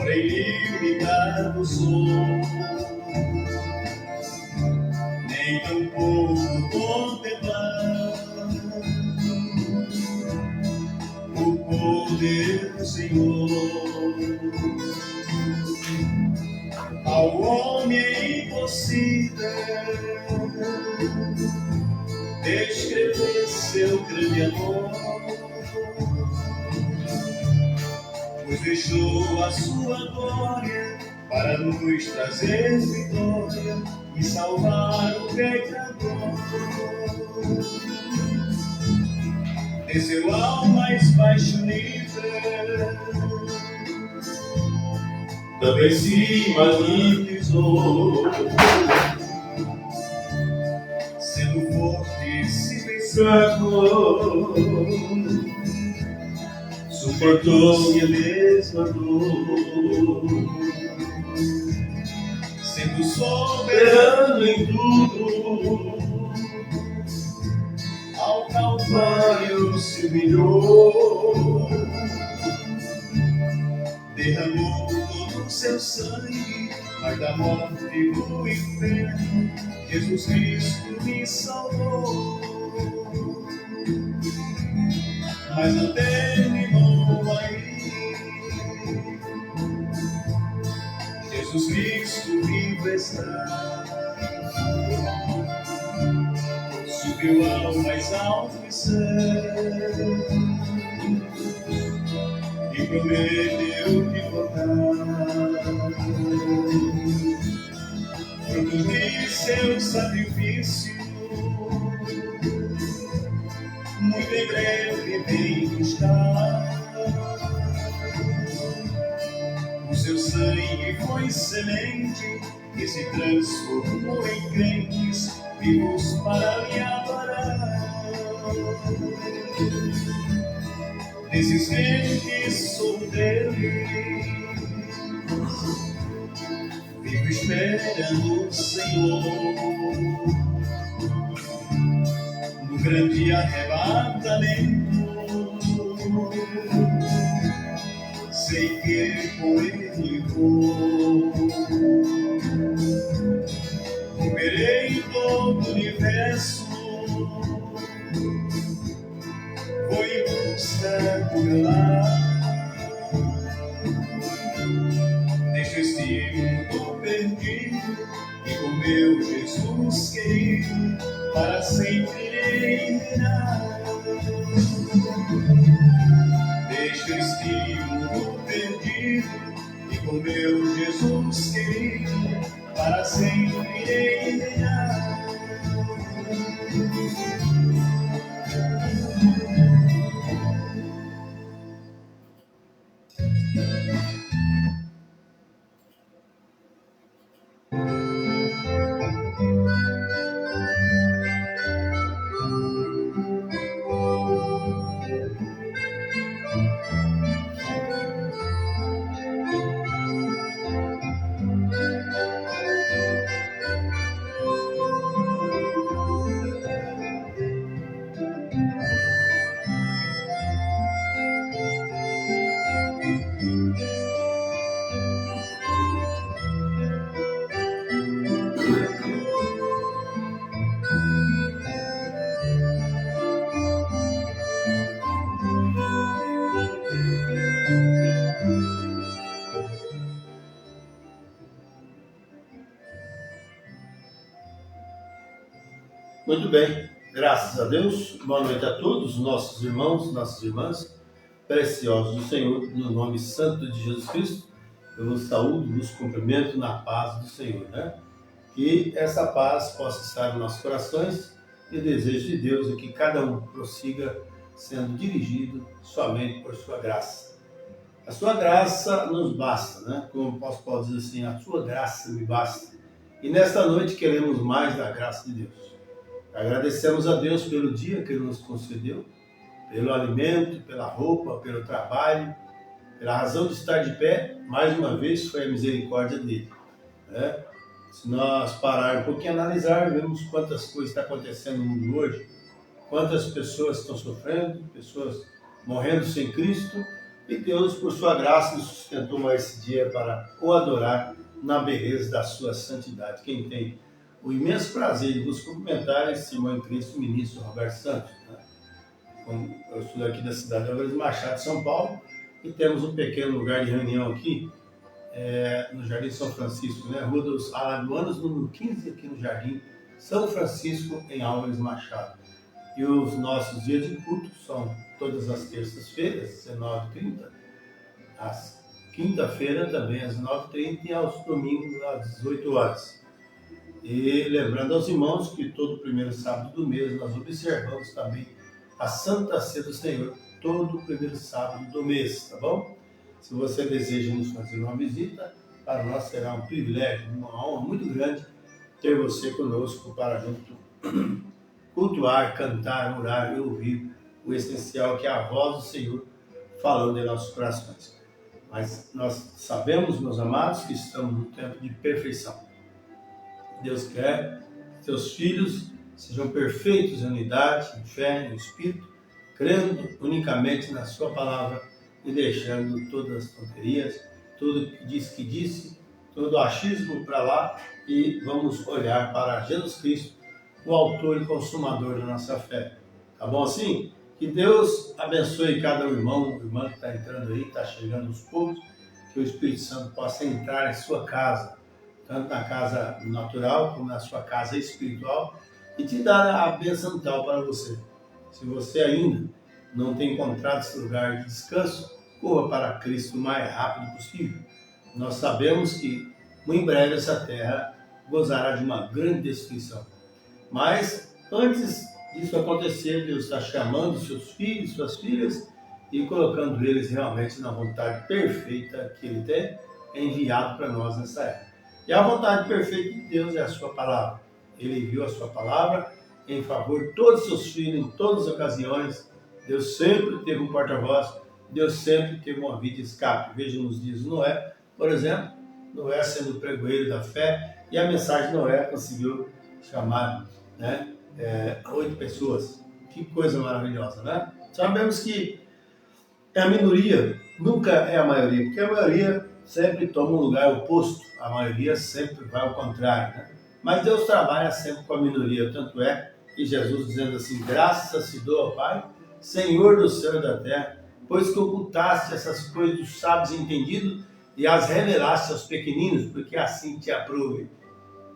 porém limitado sou, nem tampouco contemplar o poder do Senhor. Ao homem é impossível descrever seu grande amor, pois deixou a sua glória para nos trazer vitória e salvar o pecador. Desceu ao mais baixo nível, também se manifestou, sendo forte se fez fraco, suportou minha mesma dor, sendo soberano em tudo, ao Calvário se humilhou, derramou todo o seu sangue, mas da morte do inferno Jesus Cristo me salvou. Mas não terminou aí, Jesus Cristo vivo está, subiu ao mais alto céu e prometeu que voltar. Fruto de seu sacrifício, muito em breve vem buscar. O seu sangue foi semente que se transformou em crentes vivos para me adorar. Desses crentes sou dele, vivo esperando o Senhor. No grande arrebatamento, sei que com ele vou. Romperei todo o universo, vou em busca do meu lar. Deixo este mundo perdido e com meu Jesus querido para sempre reinar. Deixo este mundo perdido e com meu Jesus querido para sempre reinar. Muito bem, graças a Deus, boa noite a todos, nossos irmãos, nossas irmãs, preciosos do Senhor, no nome santo de Jesus Cristo, eu vos saúdo, vos cumprimento na paz do Senhor, né? Que essa paz possa estar nos nossos corações e o desejo de Deus é que cada um prossiga sendo dirigido somente por sua graça. A sua graça nos basta, né? Como o apóstolo Paulo diz assim, a sua graça me basta. E nesta noite queremos mais da graça de Deus. Agradecemos a Deus pelo dia que Ele nos concedeu, pelo alimento, pela roupa, pelo trabalho, pela razão de estar de pé. Mais uma vez foi a misericórdia dele, né? Se nós pararmos um pouquinho e analisar, vemos quantas coisas estão acontecendo no mundo hoje, quantas pessoas estão sofrendo, pessoas morrendo sem Cristo, E Deus, por sua graça, nos sustentou mais esse dia para o adorar na beleza da sua santidade. Quem tem o imenso prazer de vos cumprimentar é esse irmão em Cristo, o ministro Roberto Santos. Eu sou daqui da cidade de Alves Machado, São Paulo, e temos um pequeno lugar de reunião aqui, no Jardim São Francisco, né? Rua dos Alagoanos, número 15, aqui no Jardim São Francisco, em Álvares Machado. E os nossos dias de culto são todas as terças-feiras, 19h30, às quinta-feira também às 9h30 e aos domingos às 18 horas. E lembrando aos irmãos que todo primeiro sábado do mês nós observamos também a Santa Ceia do Senhor, todo primeiro sábado do mês, tá bom? Se você deseja nos fazer uma visita, para nós será um privilégio, uma honra muito grande ter você conosco para junto cultuar, cantar, orar e ouvir o essencial que é a voz do Senhor falando em nossos corações. Mas nós sabemos, meus amados, que estamos no tempo de perfeição. Deus quer que seus filhos sejam perfeitos em unidade, em fé, em espírito, crendo unicamente na sua palavra e deixando todas as tonterias, tudo que disse, todo achismo para lá e vamos olhar para Jesus Cristo, o autor e consumador da nossa fé. Tá bom assim? Que Deus abençoe cada irmão, irmã que está entrando aí, está chegando aos poucos, que o Espírito Santo possa entrar em sua casa, tanto na casa natural como na sua casa espiritual, e te dar a bênção tal para você. Se você ainda não tem encontrado esse lugar de descanso, corra para Cristo o mais rápido possível. Nós sabemos que, muito em breve, essa terra gozará de uma grande destruição. Mas, antes disso acontecer, Deus está chamando seus filhos, suas filhas, e colocando eles realmente na vontade perfeita que Ele tem, enviado para nós nessa era. E a vontade perfeita de Deus é a sua palavra. Ele enviou a sua palavra em favor de todos os seus filhos, em todas as ocasiões. Deus sempre teve um porta-voz, Deus sempre teve uma via de escape. Veja nos dias de Noé, por exemplo, Noé sendo o pregoeiro da fé, e a mensagem de Noé conseguiu chamar 8 pessoas. Que coisa maravilhosa, né? Sabemos que a minoria nunca é a maioria, porque a maioria sempre toma um lugar oposto, a maioria sempre vai ao contrário, né? Mas Deus trabalha sempre com a minoria, tanto é que Jesus dizendo assim: graças se dou ao Pai, Senhor do céu e da terra, pois que ocultaste essas coisas dos sábios entendidos e as revelaste aos pequeninos, porque assim te aprove.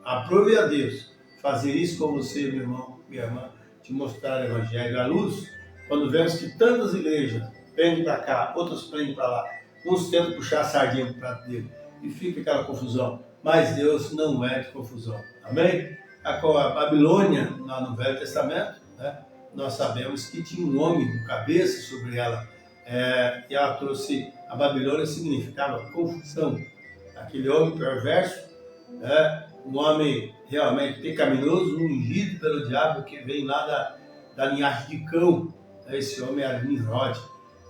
Aprove a Deus fazer isso com você, meu irmão, minha irmã, te mostrar o Evangelho à luz, quando vemos que tantas igrejas pendem para cá, outras pendem para lá, uns tentam puxar a sardinha para o prato dele, e fica aquela confusão. Mas Deus não é de confusão, amém? A Babilônia, lá no Velho Testamento, né, nós sabemos que tinha um homem com cabeça sobre ela, e ela trouxe, a Babilônia significava confusão, aquele homem perverso, um homem realmente pecaminoso, ungido pelo diabo, que vem lá da linhagem de Cão. Esse homem era Nimrod.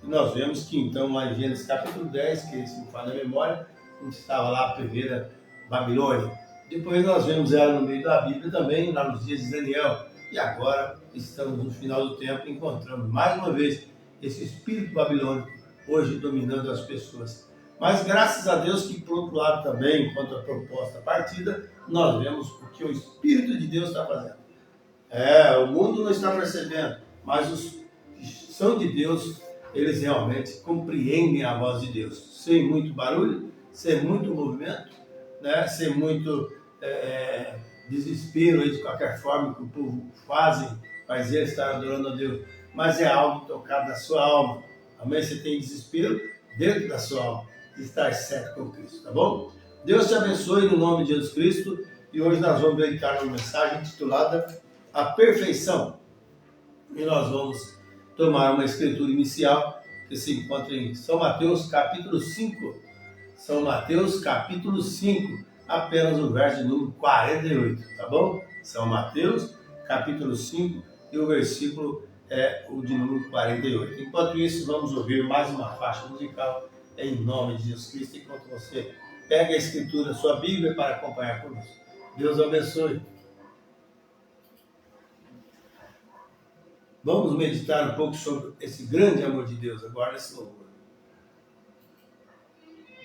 E nós vemos que então, lá em Gênesis capítulo 10, que se me fala na memória, a gente estava lá a primeira Babilônia. Depois nós vemos ela no meio da Bíblia também, lá nos dias de Daniel. E agora estamos no final do tempo, encontramos mais uma vez esse espírito babilônico hoje dominando as pessoas. Mas graças a Deus que, por outro lado também, enquanto a proposta partida, nós vemos o que o Espírito de Deus está fazendo. O mundo não está percebendo, mas os que são de Deus, eles realmente compreendem a voz de Deus. Sem muito barulho, sem muito movimento, né? Sem muito desespero aí de qualquer forma que o povo faz ele estar adorando a Deus. Mas é algo tocado na sua alma. Amém? Você tem desespero dentro da sua alma de estar certo com Cristo, tá bom? Deus te abençoe no nome de Jesus Cristo. E hoje nós vamos meditar numa mensagem titulada A Perfeição. E nós vamos tomar uma escritura inicial que se encontra em São Mateus capítulo 5. São Mateus capítulo 5, apenas o verso de número 48, tá bom? São Mateus capítulo 5 e o versículo é o de número 48. Enquanto isso, vamos ouvir mais uma faixa musical em nome de Jesus Cristo, enquanto você pega a escritura, a sua Bíblia, para acompanhar conosco. Deus abençoe. Vamos meditar um pouco sobre esse grande amor de Deus agora nesse louvor.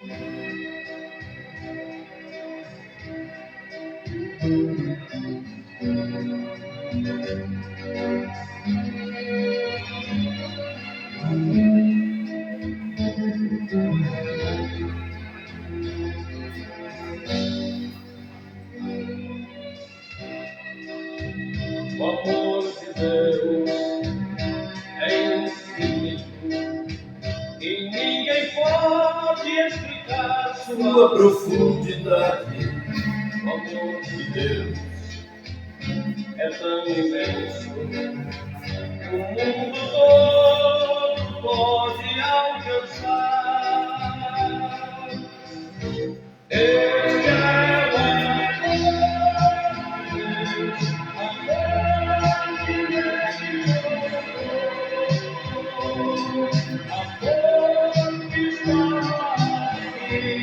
O amor de Deus é infinito e ninguém pode explicar Sua profundidade. O amor de Deus é tão imenso que o mundo todo pode alcançar. Ele é o amor de Deus, amor que me amor que está aqui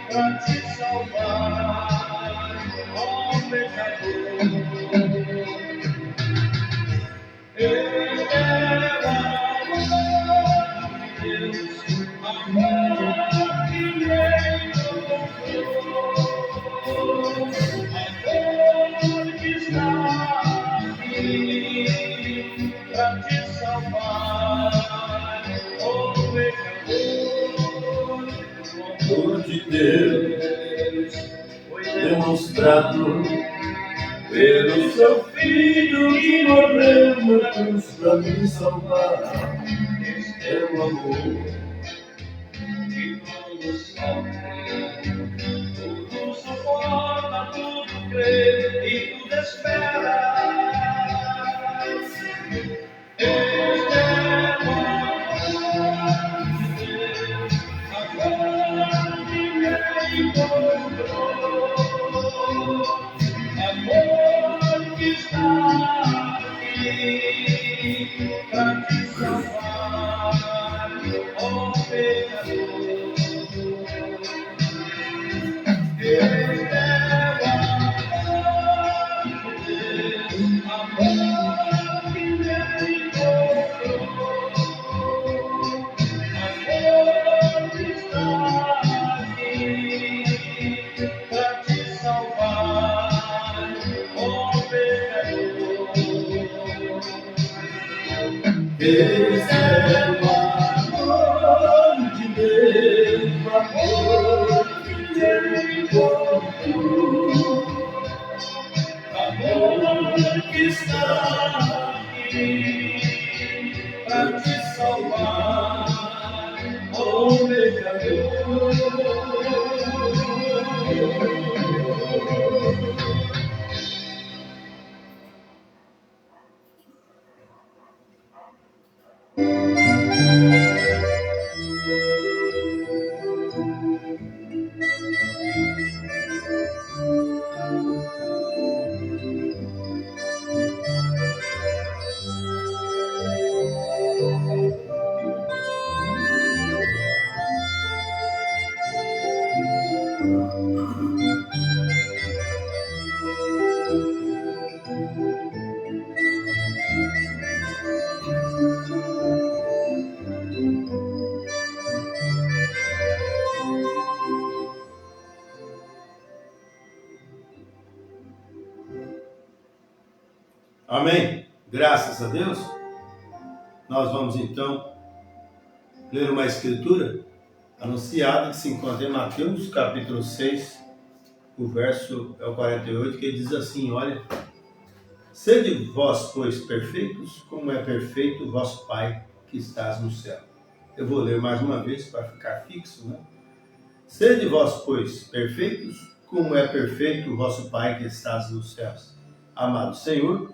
pra te salvar, ó pecador. Ele é o amor de Deus, amor que me encontrou, amor que está aqui pra te salvar, ó pecador. O amor de Deus foi demonstrado pelo seu Filho que morreu na cruz pra me salvar. Este é o amor que tudo sofre, tudo suporta, tudo crê e tudo espera. Este é o amor de Deus, amor que me encontrou, amor que está aqui pra te salvar, ó pecador. Este é o amor de Deus, amor que me encontrou, amor que está aqui pra te salvar, ó pecador. Esse é o amor de Deus, amor que me encontrou, amor que está aqui pra te salvar, ó pecador. Amém? Graças a Deus. Nós vamos então ler uma escritura anunciada que se encontra em Mateus capítulo 6, o verso é o 48, que diz assim: olha, sede vós, pois, perfeitos, como é perfeito o vosso Pai que estás no céu. Eu vou ler mais uma vez para ficar fixo, né? Sede vós, pois, perfeitos, como é perfeito o vosso Pai que estás nos céus. Amado Senhor,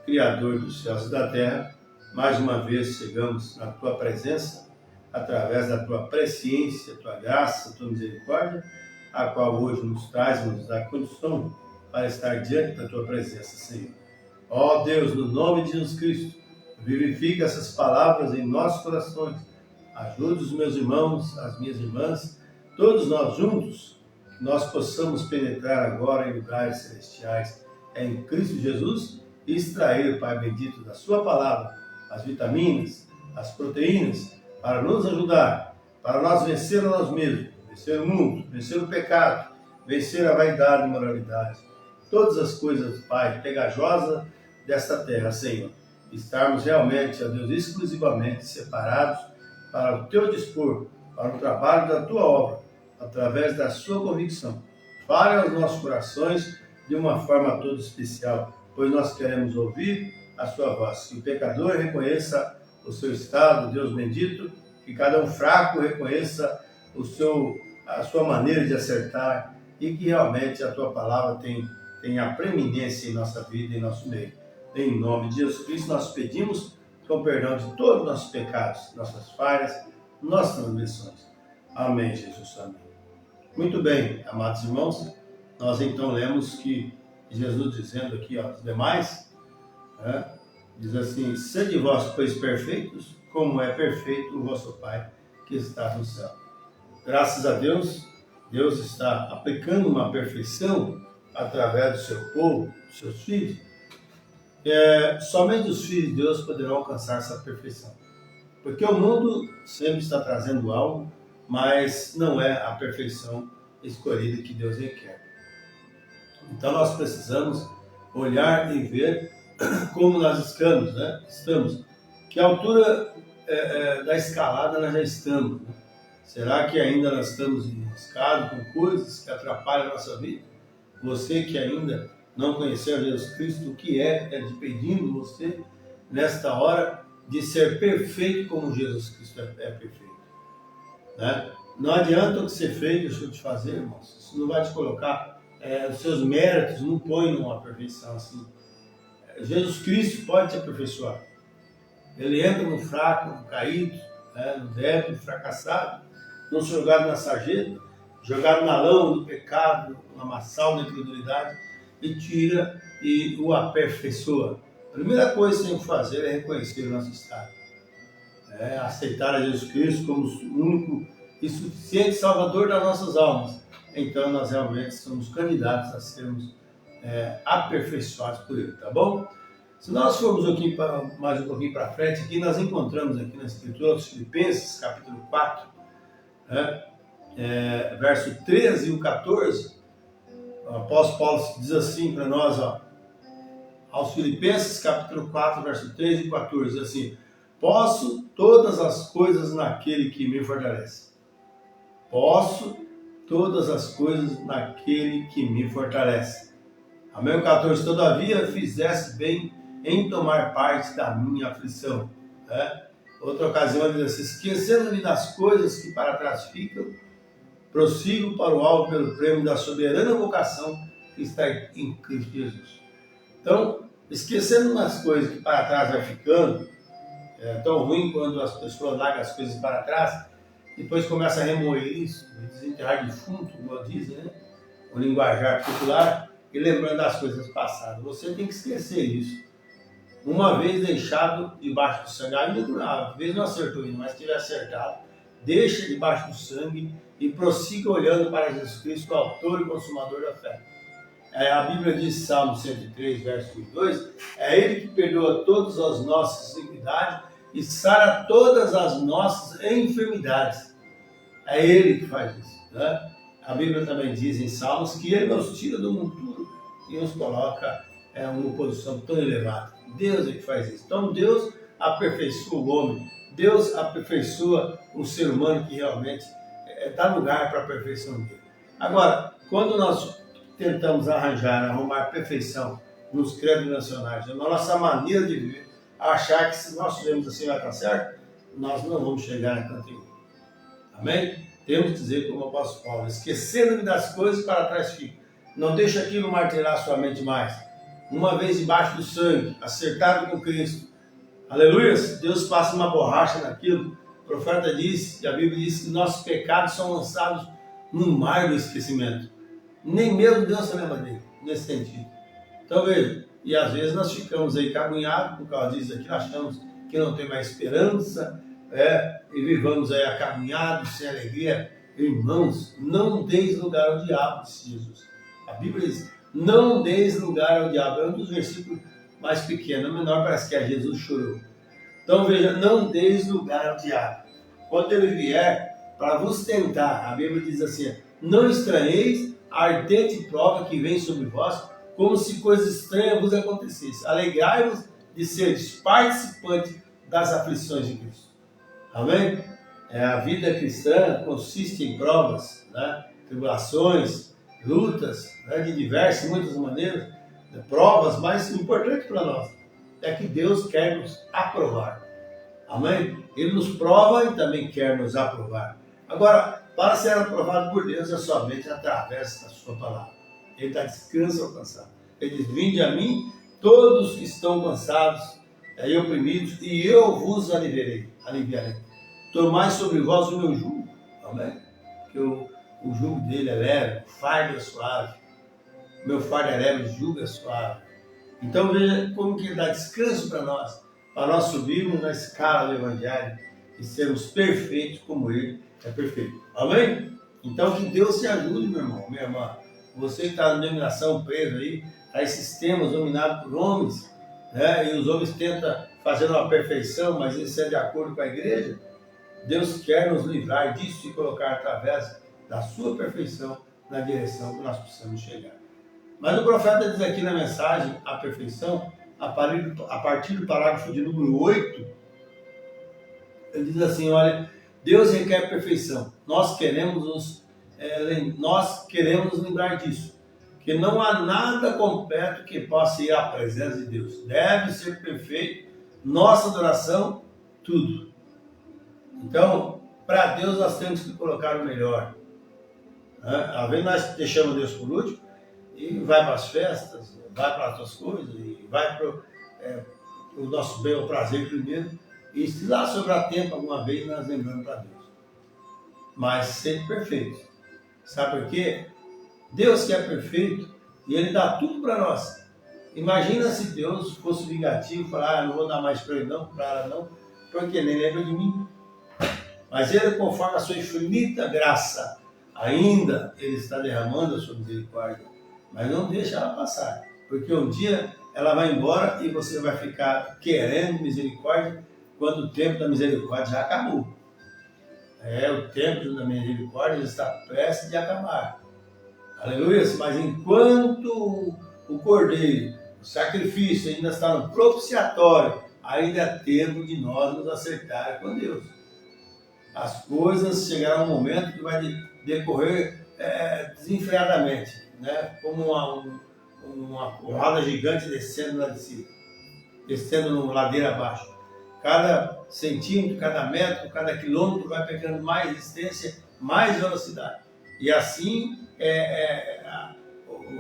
Criador dos céus e da terra, mais uma vez chegamos na tua presença, através da tua presciência, tua graça, tua misericórdia, a qual hoje nos traz, nos dá condição para estar diante da tua presença, Senhor. Ó Deus, no nome de Jesus Cristo, vivifica essas palavras em nossos corações. Ajude os meus irmãos, as minhas irmãs, todos nós juntos, que nós possamos penetrar agora em lugares celestiais, em Cristo Jesus, e extrair, Pai bendito, da sua palavra, as vitaminas, as proteínas, para nos ajudar para nós vencer a nós mesmos, vencer o mundo, vencer o pecado, vencer a vaidade e moralidade. Todas as coisas, Pai, pegajosas desta terra, Senhor. Estarmos realmente, ó Deus, exclusivamente separados para o Teu dispor, para o trabalho da Tua obra, através da Sua convicção. Fale aos nossos corações de uma forma toda especial, pois nós queremos ouvir a Sua voz. Que o pecador reconheça o seu estado, Deus bendito, que cada um fraco reconheça a sua maneira de acertar e que realmente a Tua palavra tenha preeminência em nossa vida, em nosso meio. Em nome de Jesus Cristo, nós pedimos com perdão de todos os nossos pecados, nossas falhas, nossas transgressões. Amém, Jesus. Amém. Muito bem, amados irmãos, nós então lemos que Jesus dizendo aqui aos demais, diz assim: sede vós, pois, perfeitos, como é perfeito o vosso Pai que está no céu. Graças a Deus, Deus está aplicando uma perfeição através do seu povo, dos seus filhos. Somente os filhos de Deus poderão alcançar essa perfeição. Porque o mundo sempre está trazendo algo, mas não é a perfeição escolhida que Deus requer. Então nós precisamos olhar e ver como nós estamos. Que altura da escalada nós já estamos. Né? Será que ainda nós estamos enroscados com coisas que atrapalham a nossa vida? Você que ainda não conheceu Jesus Cristo, o que pedindo você, nesta hora, de ser perfeito como Jesus Cristo é perfeito. Né? Não adianta o que você fez, deixou de fazer, irmãos. Isso não vai te colocar os seus méritos, não põe numa perfeição assim. Jesus Cristo pode te aperfeiçoar. Ele entra no fraco, no caído, no débil, no fracassado, não jogado na sarjeta, jogado na lama do pecado, no lamaçal da incredulidade, e tira e o aperfeiçoa. A primeira coisa que tem que fazer é reconhecer o nosso estado. Aceitar a Jesus Cristo como o único e suficiente Salvador das nossas almas. Então nós realmente somos candidatos a sermos aperfeiçoados por Ele, tá bom? Se nós formos aqui mais um pouquinho para frente, aqui nós encontramos aqui na Escritura, os Filipenses, capítulo 4, verso 13 e o 14, o apóstolo Paulo diz assim para nós, aos Filipenses, capítulo 4, verso 13 e 14, diz assim: posso todas as coisas naquele que me fortalece. Posso todas as coisas naquele que me fortalece. Amém? 14, todavia fizesse bem em tomar parte da minha aflição. Outra ocasião ele diz assim: esquecendo-me das coisas que para trás ficam, prossigo para o alvo pelo prêmio da soberana vocação que está em Cristo Jesus. Então, esquecendo das coisas que para trás vai ficando, é tão ruim quando as pessoas largam as coisas para trás, depois começa a remoer isso, desenterrar defunto, como dizem, né? O linguajar popular, e lembrando das coisas passadas. Você tem que esquecer isso. Uma vez deixado debaixo do sangue, ainda às vezes não acertou ainda, mas se tiver acertado, deixa debaixo do sangue e prossiga olhando para Jesus Cristo, autor e consumador da fé. A Bíblia diz, Salmo 103, verso 1 e 2, é Ele que perdoa todas as nossas iniquidades e sara todas as nossas enfermidades. É Ele que faz isso. Né? A Bíblia também diz em Salmos que Ele nos tira do monturo e nos coloca em uma posição tão elevada. Deus é que faz isso. Então Deus aperfeiçoa o homem, Deus aperfeiçoa o ser humano que realmente dá lugar para a perfeição dele. Agora, quando nós tentamos arrumar perfeição nos credos nacionais, na nossa maneira de viver, achar que se nós fizermos assim vai estar certo, nós não vamos chegar na canto nenhum. Amém? Temos que dizer como o apóstolo Paulo: esquecendo-me das coisas para trás fico. Não deixa aquilo martelar sua mente mais. Uma vez debaixo do sangue, acertado com Cristo. Aleluia! Deus passa uma borracha naquilo. O profeta diz, e a Bíblia diz, que nossos pecados são lançados no mar do esquecimento. Nem mesmo Deus se lembra dele, nesse sentido. Então veja, e às vezes nós ficamos aí caminhados, por causa disso aqui, achamos que não tem mais esperança, e vivamos aí acaminhados, sem alegria. Irmãos, não deis lugar ao diabo, disse Jesus. A Bíblia diz, não deis lugar ao diabo. É um dos versículos mais pequenos, o menor parece que Jesus chorou. Então veja, não deis lugar ao diabo. Quando ele vier, para vos tentar. A Bíblia diz assim: não estranheis a ardente prova que vem sobre vós, como se coisa estranha vos acontecesse. Alegrai-vos de seres participantes das aflições de Cristo. Amém? A vida cristã consiste em provas, né? Tribulações, lutas, né? De diversas, muitas maneiras, né? Provas, mas o importante para nós é que Deus quer nos aprovar. Amém? Ele nos prova e também quer nos aprovar. Agora, para ser aprovado por Deus é somente através da sua palavra. Ele dá descanso ao cansado. Ele diz: vinde a mim, todos que estão cansados e oprimidos, e eu vos aliviarei. Tomai sobre vós o meu jugo. Amém? Porque o jugo dele é leve, o fardo é suave. O meu fardo é leve, o jugo é suave. Então veja como que ele dá descanso para nós subirmos na escala do Evangelho e sermos perfeitos como ele é perfeito. Amém? Então que Deus te ajude, meu irmão, minha irmã. Você que está na denominação preso aí, a esses sistemas dominados por homens, né? E os homens tentam fazer uma perfeição, mas isso é de acordo com a igreja. Deus quer nos livrar disso e colocar através da sua perfeição na direção que nós precisamos chegar. Mas o profeta diz aqui na mensagem, a perfeição, a partir do parágrafo de número 8, ele diz assim: olha, Deus requer perfeição. Nós queremos nos lembrar disso, que não há nada completo que possa ir à presença de Deus. Deve ser perfeito, nossa adoração, tudo. Então, para Deus nós temos que colocar o melhor. Às vezes nós deixamos Deus por último e vai para as festas, vai para as outras coisas, e vai para o nosso bem ou prazer primeiro. E se lá sobrar tempo alguma vez, nós lembramos para Deus. Mas sempre perfeito. Sabe por quê? Deus que é perfeito e Ele dá tudo para nós. Imagina se Deus fosse vingativo e falar: não vou dar mais para ele não, para ela não, porque nem lembra de mim. Mas Ele, conforme a sua infinita graça, ainda Ele está derramando a sua misericórdia. Mas não deixa ela passar, porque um dia ela vai embora e você vai ficar querendo misericórdia quando o tempo da misericórdia já acabou. O tempo da misericórdia está prestes de acabar. Aleluia! Mas enquanto o cordeiro, o sacrifício ainda está no propiciatório, ainda é tempo de nós nos acertar com Deus. As coisas chegarão um momento que vai decorrer desenfreadamente, né? Como uma porrada gigante descendo lá de cima, descendo no ladeira abaixo. Cada centímetro, cada metro, cada quilômetro vai pegando mais resistência, mais velocidade. E assim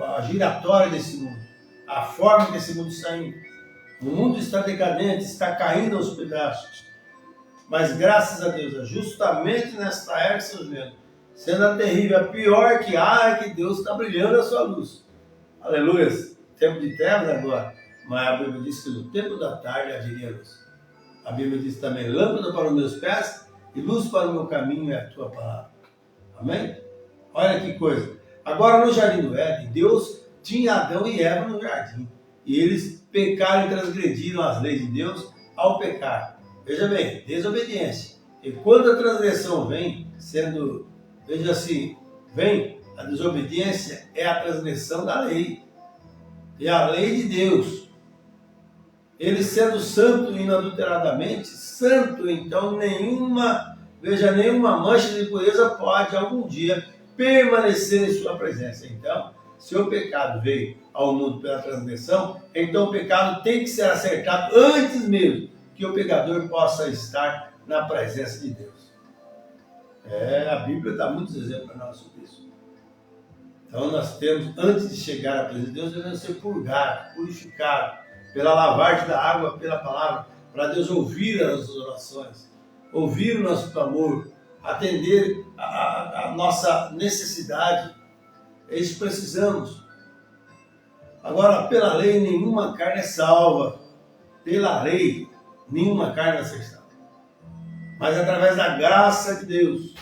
a giratória desse mundo, a forma que esse mundo está indo. O mundo está decadente, está caindo aos pedaços. Mas graças a Deus, justamente nesta era que estamos vendo, sendo a terrível, a pior que há, é que Deus está brilhando a sua luz. Aleluia! Tempo de trevas agora, mas a Bíblia diz que no tempo da tarde haveria luz. A Bíblia diz também: lâmpada para os meus pés e luz para o meu caminho é a tua palavra. Amém? Olha que coisa. Agora no jardim do Éden, Deus tinha Adão e Eva no jardim. E eles pecaram e transgrediram as leis de Deus ao pecar. Veja bem, desobediência. E quando a transgressão vem, vem, a desobediência é a transgressão da lei. É a lei de Deus. Ele sendo santo inadulteradamente, santo, então nenhuma mancha de impureza pode algum dia permanecer em sua presença. Então, se o pecado veio ao mundo pela transgressão, então o pecado tem que ser acertado antes mesmo que o pecador possa estar na presença de Deus. A Bíblia dá muitos exemplos para nós sobre isso. Então nós temos, antes de chegar à presença de Deus, devemos ser purgados, purificados, pela lavagem da água, pela palavra, para Deus ouvir as nossas orações, ouvir o nosso clamor, atender a nossa necessidade. É isso que precisamos. Agora, pela lei, nenhuma carne é salva. Pela lei, nenhuma carne é salva. Mas através da graça de Deus,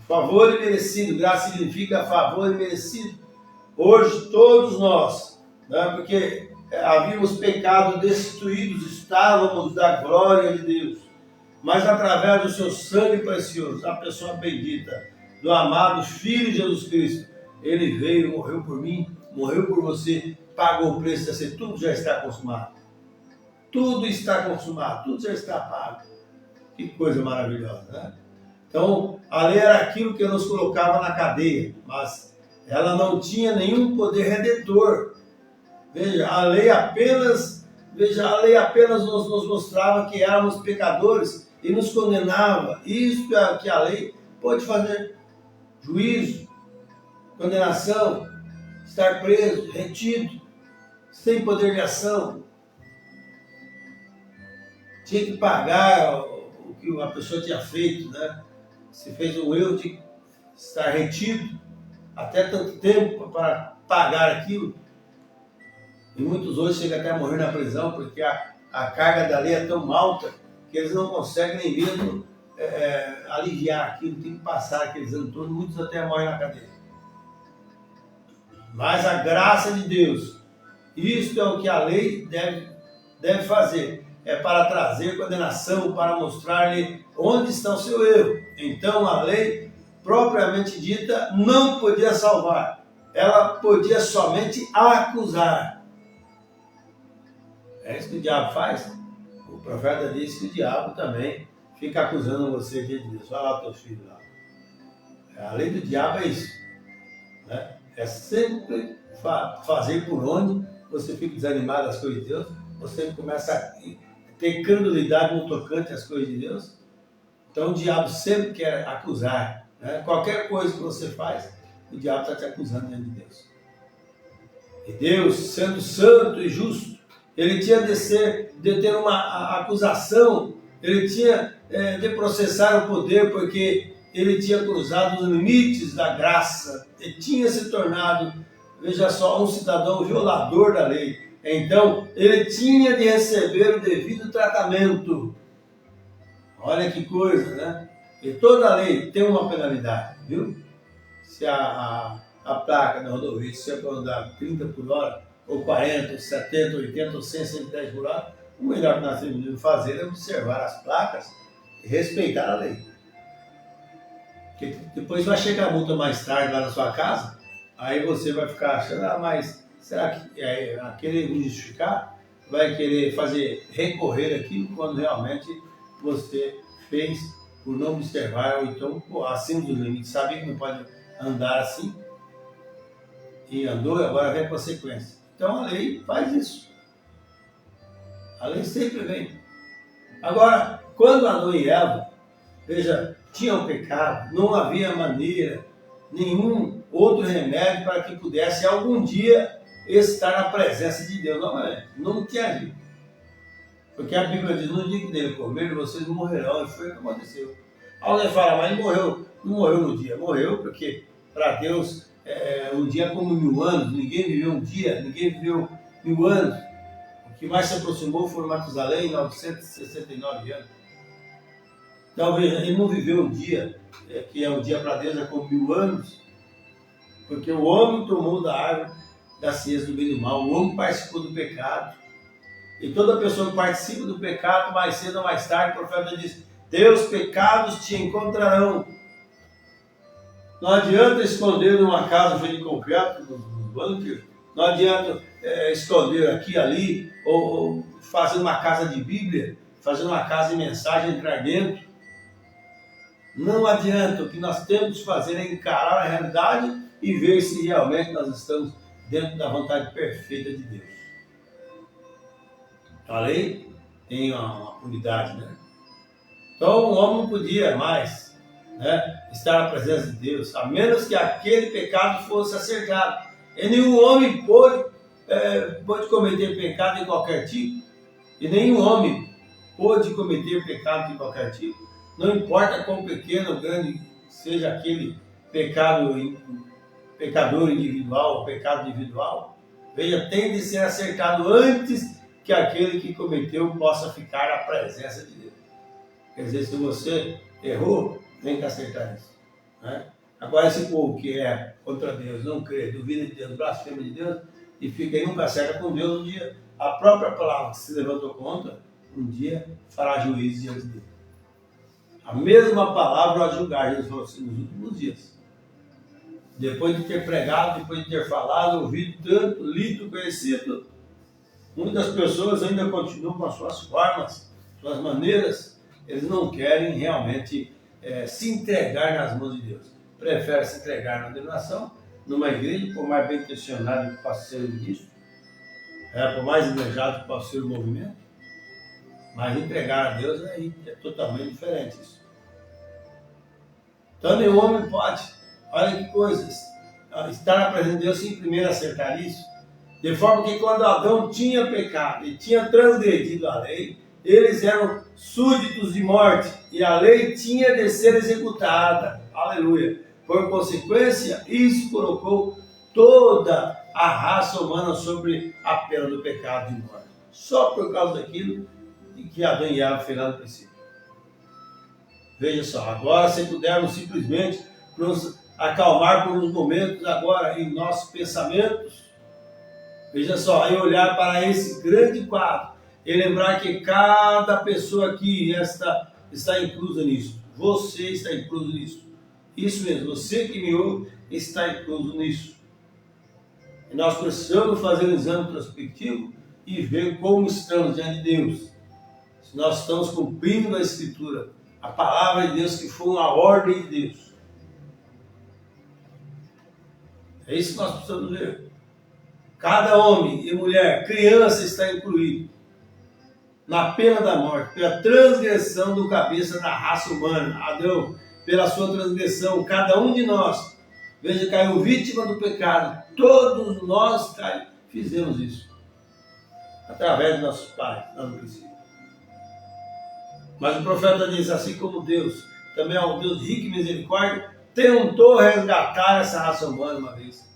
favor imerecido, graça significa favor imerecido. Hoje, todos nós, né, porque havíamos pecado destituídos, estávamos da glória de Deus. mas através do seu sangue precioso, a pessoa bendita, do amado Filho de Jesus Cristo. Ele veio, morreu por mim, morreu por você, pagou o preço de ser, tudo já está consumado. Tudo está consumado, tudo já está pago. Que coisa maravilhosa, né? Então, a lei era aquilo que nos colocava na cadeia, mas ela não tinha nenhum poder redentor. Veja, a lei apenas nos mostrava que éramos pecadores e nos condenava. Isso é o que a lei pode fazer. Juízo, condenação, estar preso, retido, sem poder de ação. Tinha que pagar o que a pessoa tinha feito, né? Se fez um erro de estar retido até tanto tempo para pagar aquilo. E muitos hoje chegam até a morrer na prisão porque a carga da lei é tão alta que eles não conseguem nem mesmo aliviar aquilo, tem que passar aqueles anos todos, muitos até morrem na cadeia. Mas a graça de Deus, isto é o que a lei deve fazer, é para trazer condenação, para mostrar-lhe onde está o seu erro. Então a lei, propriamente dita, não podia salvar, ela podia somente acusar. É isso que o diabo faz. O profeta disse que o diabo também fica acusando você diante de Deus. Olha lá o teu filho lá. A lei do diabo é isso, né? É sempre fazer por onde você fica desanimado das coisas de Deus, você começa a ter credulidade no tocante às coisas de Deus. Então o diabo sempre quer acusar, né? Qualquer coisa que você faz, o diabo está te acusando diante de Deus. E Deus, sendo santo e justo, ele tinha de ter uma acusação, ele tinha de processar o poder, porque ele tinha cruzado os limites da graça, ele tinha se tornado, veja só, um cidadão violador da lei. Então, ele tinha de receber o devido tratamento. Olha que coisa, né? E toda lei tem uma penalidade, viu? Se a placa da rodovia, se é para andar 30 por hora, ou 40, ou 70, 80, ou 100, 110 por hora, o melhor que nós temos de fazer é observar as placas e respeitar a lei. Porque depois vai chegar a multa mais tarde lá na sua casa, aí você vai ficar achando, mas será que aquele justificar vai querer recorrer aquilo quando realmente você fez por não observar, ou então acima do limite, sabia que não pode andar assim, e andou, agora vem a consequência. Então a lei faz isso. A lei sempre vem. Agora, quando Adão e Eva, veja, tinham pecado, não havia maneira, nenhum outro remédio para que pudesse algum dia estar na presença de Deus novamente. Não tinha jeito. Porque a Bíblia diz, no dia que dele comer, vocês morrerão. E foi o que aconteceu. Alguém fala, mas ele morreu. Não morreu no dia. Morreu porque para Deus um dia é como 1000 anos. Ninguém viveu um dia, ninguém viveu 1000 anos. O que mais se aproximou foi Matusalém, 969 anos. Talvez ele não viveu um dia, que é um dia para Deus, é como 1000 anos. Porque o homem tomou da árvore da ciência do bem e do mal. O homem participou do pecado. E toda pessoa que participa do pecado, mais cedo ou mais tarde, o profeta diz, teus pecados te encontrarão. Não adianta esconder numa casa feita de concreto, nos bunkers. Não adianta esconder aqui, ali, ou fazer uma casa de Bíblia, fazer uma casa de mensagem, entrar dentro. Não adianta. O que nós temos que fazer é encarar a realidade e ver se realmente nós estamos dentro da vontade perfeita de Deus. A lei tem uma unidade, né? Então o homem não podia mais, né, estar na presença de Deus, a menos que aquele pecado fosse acertado. E nenhum homem pôde cometer pecado de qualquer tipo, e nenhum homem pôde cometer pecado de qualquer tipo. Não importa quão pequeno ou grande seja aquele pecador individual, pecado individual, veja, tem de ser acertado antes que aquele que cometeu possa ficar na presença de Deus. Quer dizer, se você errou, tem que acertar isso, né? Agora esse povo que é contra Deus, não crê, duvida de Deus, blasfema de Deus, e fica aí, nunca acerta com Deus, um dia a própria palavra que se levantou contra, um dia fará juízo diante dele. A mesma palavra a julgar, Jesus falou assim, nos últimos dias. Depois de ter pregado, depois de ter falado, ouvido tanto, lido, conhecido, muitas pessoas ainda continuam com as suas formas, suas maneiras. Eles não querem realmente se entregar nas mãos de Deus. Preferem se entregar na denominação, numa igreja, por mais bem intencionado que possa ser o ministro, por mais invejado que possa ser o movimento, mas entregar a Deus é totalmente diferente isso. Então nenhum homem pode, olha que coisas, estar na presença de Deus sem primeiro acertar isso, de forma que quando Adão tinha pecado e tinha transgredido a lei, eles eram súditos de morte e a lei tinha de ser executada, aleluia. Por consequência, isso colocou toda a raça humana sobre a pena do pecado de morte, só por causa daquilo que Adão e Eva fez lá no princípio. Veja só, agora se pudermos simplesmente nos acalmar por uns momentos agora em nossos pensamentos, veja só, e olhar para esse grande quadro e lembrar que cada pessoa aqui está inclusa nisso. Você está incluso nisso. Isso mesmo, você que me ouve está incluso nisso. E nós precisamos fazer um exame introspectivo e ver como estamos diante de Deus. Se nós estamos cumprindo a Escritura, a palavra de Deus que foi uma ordem de Deus. É isso que nós precisamos ver. Cada homem e mulher, criança está incluído na pena da morte, pela transgressão do cabeça da raça humana, Adão, pela sua transgressão, cada um de nós, veja, caiu vítima do pecado, todos nós fizemos isso, através de nossos pais, lá no princípio. Mas o profeta diz, assim como Deus, também é um Deus rico em misericórdia, tentou resgatar essa raça humana uma vez,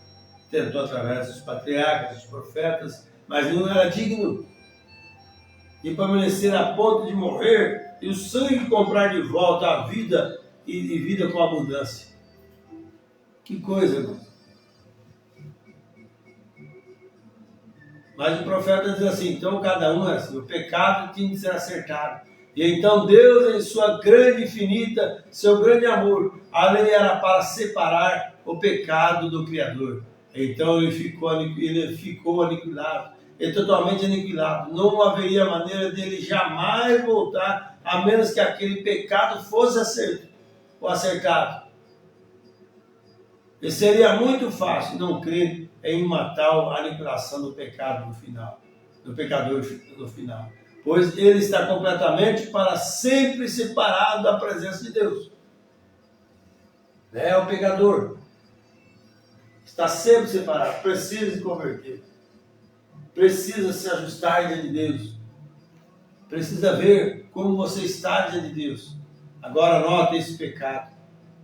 tentou através dos patriarcas, dos profetas, mas não era digno de permanecer a ponto de morrer e o sangue comprar de volta a vida e vida com abundância. Que coisa, irmão. Mas o profeta diz assim, então cada um é assim, o pecado tinha de ser acertado. E então Deus, em sua grande infinita, seu grande amor, a lei era para separar o pecado do Criador. Então ele ficou aniquilado, totalmente aniquilado. Não haveria maneira dele jamais voltar, a menos que aquele pecado fosse acertado. E seria muito fácil não crer em uma tal aniquilação do pecado no final, do pecador no final. Pois ele está completamente para sempre separado da presença de Deus. É o pecador. Está sempre separado, precisa se converter. Precisa se ajustar diante de Deus. Precisa ver como você está diante de Deus. Agora note esse pecado.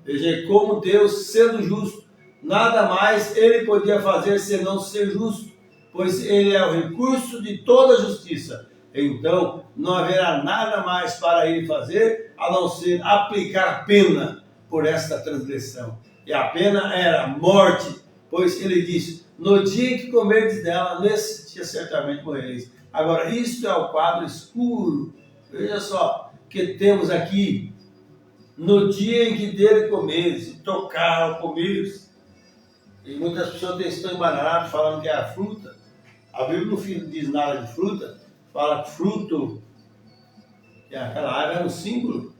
Veja como Deus, sendo justo, nada mais ele podia fazer senão ser justo, pois ele é o recurso de toda a justiça. Então não haverá nada mais para ele fazer, a não ser aplicar pena por esta transgressão. E a pena era morte, pois ele disse, no dia em que comerdes dela, nesse dia certamente morrereis. Agora, isso é o quadro escuro, veja só, que temos aqui, no dia em que dele comeres, e tocar ao comeres. E muitas pessoas estão embanadas falando que é a fruta. A Bíblia não diz nada de fruta, fala fruto, que aquela árvore era um símbolo.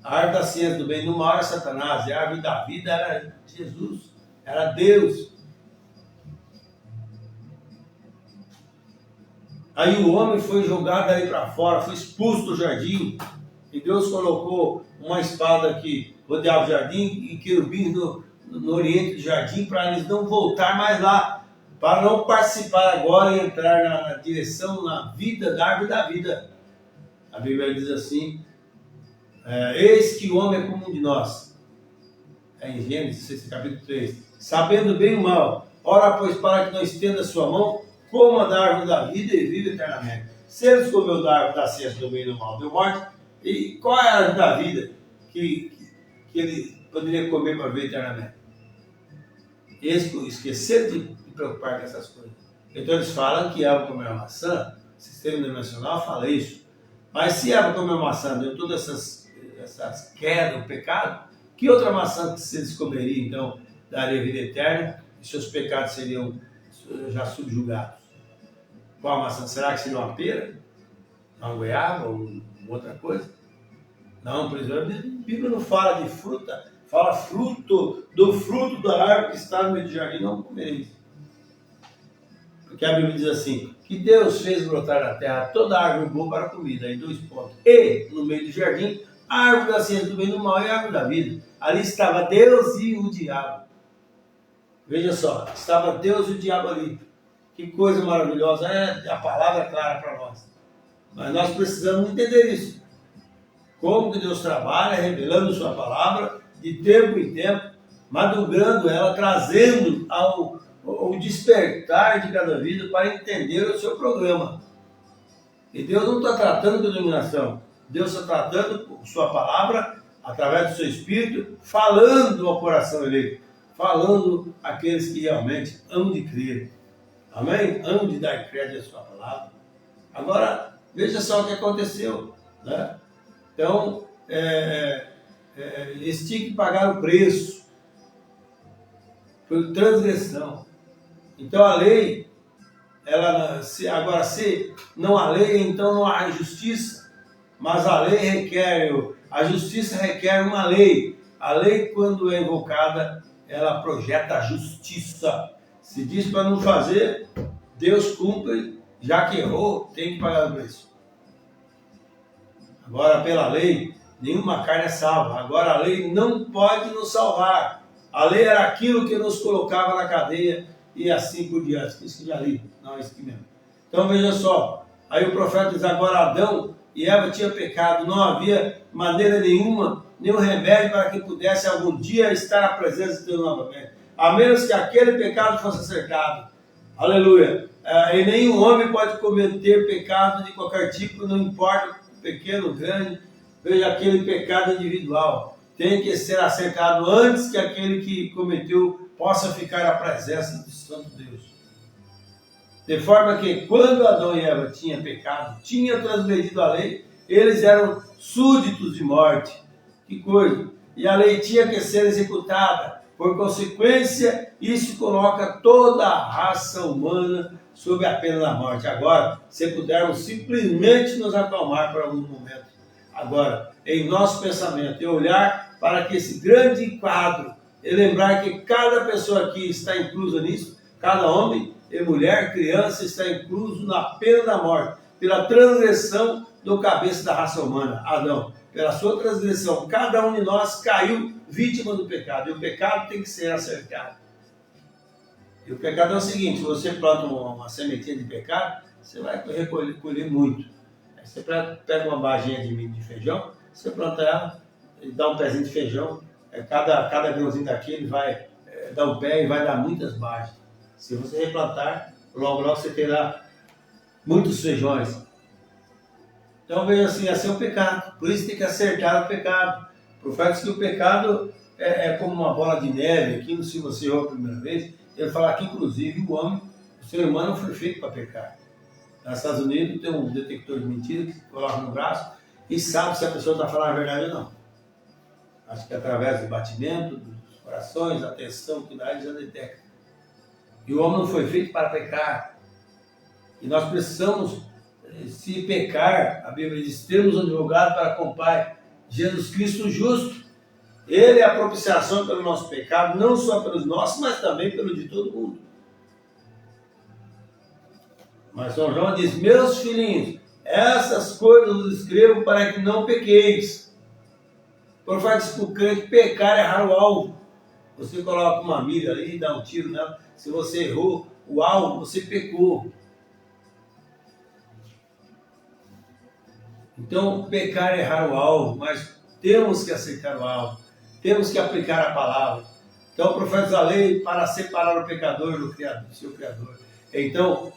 A árvore da ciência do bem e do mal era Satanás, e a árvore da vida era Jesus, era Deus. Aí o homem foi jogado ali para fora, foi expulso do jardim, e Deus colocou uma espada que rodeava o jardim e querubins no oriente do jardim para eles não voltar mais lá, para não participar agora e entrar na direção, na vida da árvore da vida. A Bíblia diz assim, eis que o homem é como um de nós. Em Gênesis capítulo 3. Sabendo bem o mal, ora pois para que não estenda a sua mão, coma da árvore da vida e vive eternamente. Se eles comeu da árvore da ciência do bem e do mal, deu morte, e qual é a árvore da vida que ele poderia comer para viver eternamente? Eles esqueceram de preocupar com essas coisas. Então eles falam que Eva comeu a maçã, o sistema dimensional fala isso. Mas se Eva comeu a maçã, deu todas essas essa queda, o pecado, que outra maçã que você descobriria, então, daria vida eterna e seus pecados seriam já subjugados? Qual maçã? Será que seria uma pera? Uma goiaba ou outra coisa? Não, por exemplo, a Bíblia não fala de fruta, fala do fruto da árvore que está no meio do jardim, não comereis. Porque a Bíblia diz assim, que Deus fez brotar na terra toda árvore boa para a comida, em 2 pontos. E, no meio do jardim, a árvore da ciência do bem e do mal e a árvore da vida. Ali estava Deus e o diabo. Veja só, estava Deus e o diabo ali. Que coisa maravilhosa, a palavra é clara para nós. Mas nós precisamos entender isso. Como que Deus trabalha, revelando sua palavra, de tempo em tempo, madrugando ela, trazendo ao despertar de cada vida para entender o seu programa. E Deus não está tratando de dominação. Deus está tratando com sua palavra, através do seu Espírito, falando ao coração eleito, falando àqueles que realmente amam de crer. Amém? Amam de dar crédito à sua palavra. Agora, veja só o que aconteceu, né? Então, eles tinham que pagar o preço por transgressão. Então a lei, se não há lei, então não há justiça. Mas a justiça requer uma lei. A lei, quando é invocada, ela projeta a justiça. Se diz para não fazer, Deus cumpre, já que errou, tem que pagar o preço. Agora, pela lei, nenhuma carne é salva. Agora, a lei não pode nos salvar. A lei era aquilo que nos colocava na cadeia e assim por diante. Isso que já li. Não, isso aqui mesmo. Então, veja só. Aí o profeta diz, agora Adão e Eva tinham pecado. Não havia maneira nenhuma, nenhum remédio para que pudesse algum dia estar na presença de Deus novamente. A menos que aquele pecado fosse acertado. Aleluia. E nenhum homem pode cometer pecado de qualquer tipo, não importa, pequeno, grande. Veja, aquele pecado individual tem que ser acertado antes que aquele que cometeu possa ficar na presença do Santo Deus. De forma que quando Adão e Eva tinham pecado, tinham transgredido a lei, eles eram súditos de morte. Que coisa! E a lei tinha que ser executada. Por consequência, isso coloca toda a raça humana sob a pena da morte. Agora, se pudermos simplesmente nos acalmar por algum momento. Agora, em nosso pensamento, e olhar para que esse grande quadro, e lembrar que cada pessoa aqui está inclusa nisso, cada homem e mulher, criança, está incluso na pena da morte, pela transgressão do cabeça da raça humana, Adão. Pela sua transgressão, cada um de nós caiu vítima do pecado, e o pecado tem que ser acertado. E o pecado é o seguinte, se você planta uma sementinha de pecado, você vai colher muito. Aí você pega uma baginha de feijão, você planta ela, e dá um pezinho de feijão, cada grãozinho daquele vai dar um pé e vai dar muitas bagens. Se você replantar, logo você terá muitos feijões. Então veja assim, esse é o pecado, por isso tem que acertar o pecado. O profeta diz que o pecado é como uma bola de neve. Aqui, se você ouve a primeira vez, ele fala que inclusive o ser humano foi feito para pecar. Nos Estados Unidos tem um detector de mentira que coloca no braço e sabe se a pessoa está falando a verdade ou não. Acho que através do batimento, dos corações, da atenção que dá, ele já detecta. E o homem não foi feito para pecar. E nós precisamos, se pecar, a Bíblia diz, temos um advogado para com o Pai, Jesus Cristo justo. Ele é a propiciação pelo nosso pecado, não só pelos nossos, mas também pelo de todo mundo. Mas São João diz, meus filhinhos, essas coisas os escrevo para que não pequeis. O profeta diz para o crente, pecar é errar o alvo. Você coloca uma mira ali e dá um tiro nela. Se você errou o alvo, você pecou. Então, pecar é errar o alvo, mas temos que aceitar o alvo. Temos que aplicar a palavra. Então, o profeta diz a lei para separar o pecador do seu Criador. Então,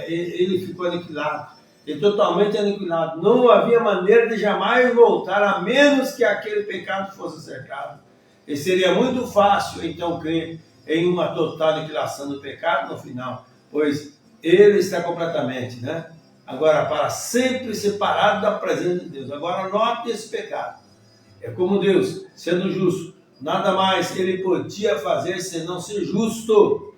ele ficou aniquilado. Ele totalmente aniquilado. Não havia maneira de jamais voltar, a menos que aquele pecado fosse acertado. E seria muito fácil, então, crer em uma total aniquilação do pecado no final, pois ele está completamente, Agora, para sempre separado da presença de Deus. Agora, note esse pecado. É como Deus, sendo justo, nada mais ele podia fazer senão ser justo.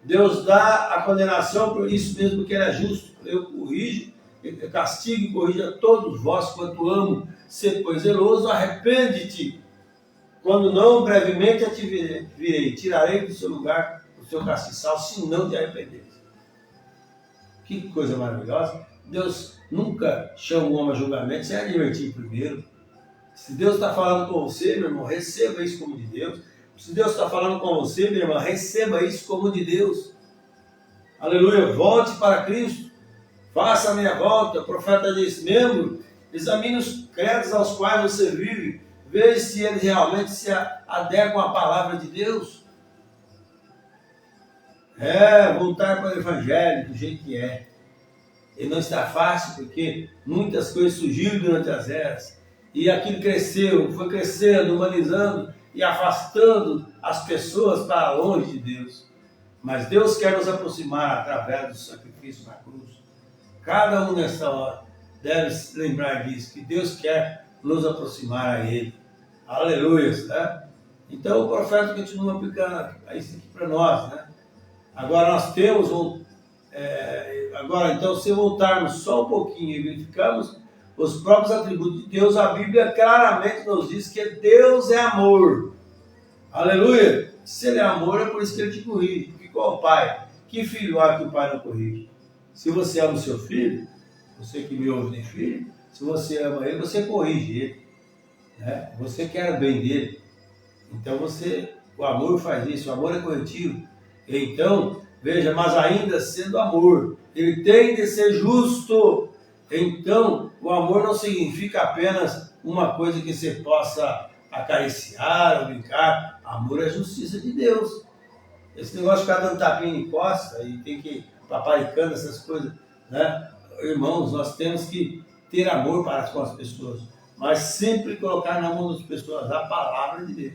Deus dá a condenação por isso mesmo que ele é justo. Eu corrijo, eu castigo e corrijo a todos vós quanto amo. Ser, pois, zeloso, arrepende-te. Quando não, brevemente a te virei, tirarei do seu lugar o seu castiçal, se não te arrependeres. Que coisa maravilhosa. Deus nunca chama o homem a julgamento sem advertir primeiro. Se Deus está falando com você, meu irmão, receba isso como de Deus. Se Deus está falando com você, minha irmã, receba isso como de Deus. Aleluia, volte para Cristo. Faça a minha volta. O profeta diz, membro, examine os credos aos quais você vive. Veja se eles realmente se adequam à palavra de Deus. Voltar para o Evangelho do jeito que é. E não está fácil, porque muitas coisas surgiram durante as eras. E aquilo cresceu, foi crescendo, humanizando e afastando as pessoas para longe de Deus. Mas Deus quer nos aproximar através do sacrifício na cruz. Cada um nessa hora deve lembrar disso, que Deus quer nos aproximar a Ele. Aleluia, né? Então o profeta continua aplicando isso aqui para nós, né? Agora nós temos agora então, se voltarmos só um pouquinho e verificarmos os próprios atributos de Deus, a Bíblia claramente nos diz que Deus é amor. Aleluia! Se Ele é amor, é por isso que Ele te corrige. Porque qual pai? Que filho há que o pai não corrige? Se você ama o seu filho, você que me ouve tem filho, se você ama ele, você corrige ele. Né? Você quer o bem dele. Então o amor faz isso, o amor é corretivo. Então, veja, mas ainda sendo amor, ele tem de ser justo. Então, o amor não significa apenas uma coisa que você possa acariciar ou brincar. Amor é justiça de Deus. Esse negócio de ficar dando tapinha em costa e tem que paparicando essas coisas, né? Irmãos, nós temos que ter amor para com as pessoas, mas sempre colocar na mão das pessoas a palavra de Deus.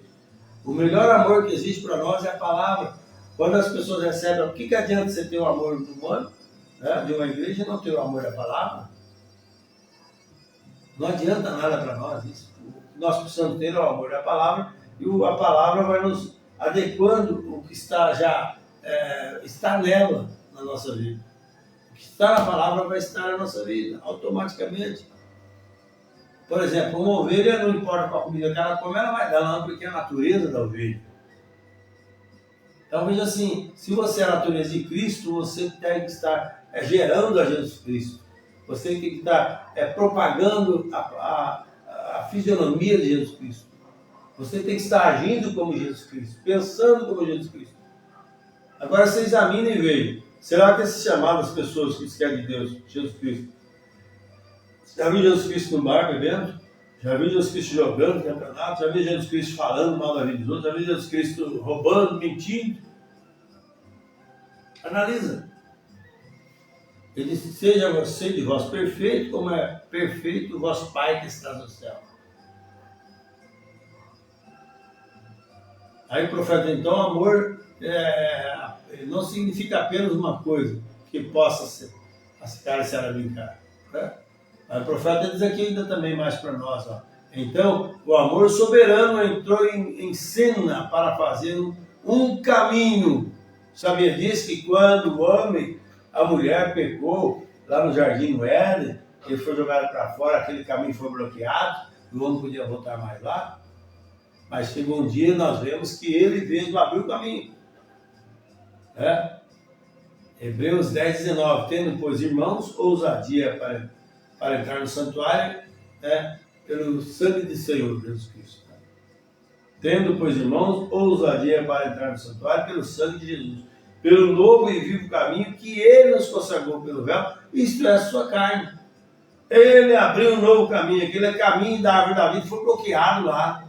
O melhor amor que existe para nós é a palavra. Quando as pessoas recebem, o que adianta você ter o amor do humano, né, de uma igreja, e não ter o amor da palavra? Não adianta nada para nós isso. Nós precisamos ter o amor da palavra e a palavra vai nos adequando o que está já está nela na nossa vida. O que está na palavra vai estar na nossa vida, automaticamente. Por exemplo, uma ovelha, não importa qual comida que ela come, ela vai dar, não, porque é a natureza da ovelha. Então veja assim, se você é a natureza de Cristo, você tem que estar gerando a Jesus Cristo. Você tem que estar propagando a fisionomia de Jesus Cristo. Você tem que estar agindo como Jesus Cristo, pensando como Jesus Cristo. Agora você examina e veja, será que esse chamado das pessoas que se querem de Deus, Jesus Cristo, já viu Jesus Cristo no bar bebendo? Já viu Jesus Cristo jogando campeonato? Já viu Jesus Cristo falando mal da vida dos outros? Já viu Jesus Cristo roubando, mentindo? Analisa. Ele disse, seja você de vós perfeito, como é perfeito o vosso Pai que está no céu. Aí o profeta, então, amor não significa apenas uma coisa que possa acariciar a brincar. Né? Aí o profeta diz aqui ainda também mais para nós. Ó. Então, o amor soberano entrou em cena para fazer um caminho. Sabia disso que quando o homem, a mulher pecou lá no jardim do Éden, ele foi jogado para fora, aquele caminho foi bloqueado, o homem não podia voltar mais lá. Mas chegou um dia, nós vemos que ele mesmo abriu o caminho. Hebreus 10, 19. Tendo, pois, irmãos, ousadia para entrar no santuário, pelo sangue do Senhor Jesus Cristo. Tendo, pois, irmãos, ousadia para entrar no santuário pelo sangue de Jesus, pelo novo e vivo caminho que ele nos consagrou pelo véu, isto é a sua carne. Ele abriu um novo caminho, aquele caminho da árvore da vida foi bloqueado lá.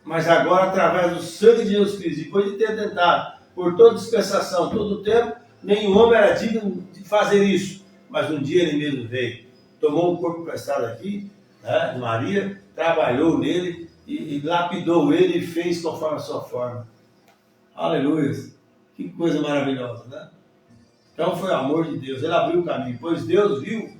Mas agora, através do sangue de Jesus Cristo, depois de ter tentado por toda dispensação, todo o tempo, nenhum homem era digno de fazer isso. Mas um dia ele mesmo veio, tomou um corpo emprestado aqui, né, de Maria, trabalhou nele e lapidou ele e fez conforme a sua forma. Aleluia! Que coisa maravilhosa, né? Então foi o amor de Deus, ele abriu o caminho, pois Deus viu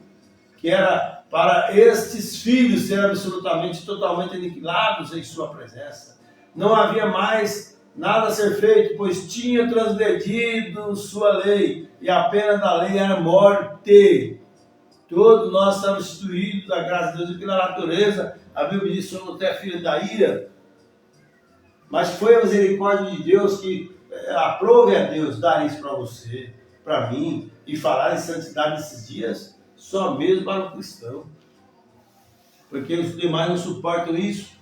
que era para estes filhos serem absolutamente, totalmente aniquilados em sua presença. Não havia mais nada a ser feito, pois tinha transgredido sua lei, e a pena da lei era morte. Todos nós estamos instituídos da graça de Deus, e pela natureza, a Bíblia diz, somos até filhos da ira. Mas foi a misericórdia de Deus que aprove a Deus dar isso para você, para mim, e falar em santidade nesses dias, só mesmo para o cristão. Porque os demais não suportam isso,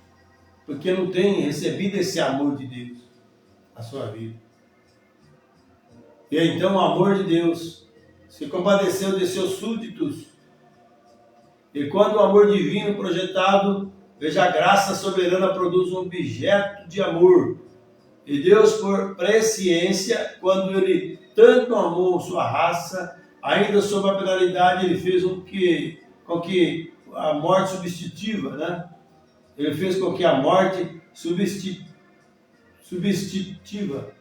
porque não têm recebido esse amor de Deus na sua vida. E então o amor de Deus se compadeceu de seus súditos. E quando o amor divino projetado, veja, a graça soberana produz um objeto de amor. E Deus, por presciência, quando Ele tanto amou sua raça, ainda sob a penalidade, Ele fez com que a morte substitutiva, né? Ele fez com que a morte substitutiva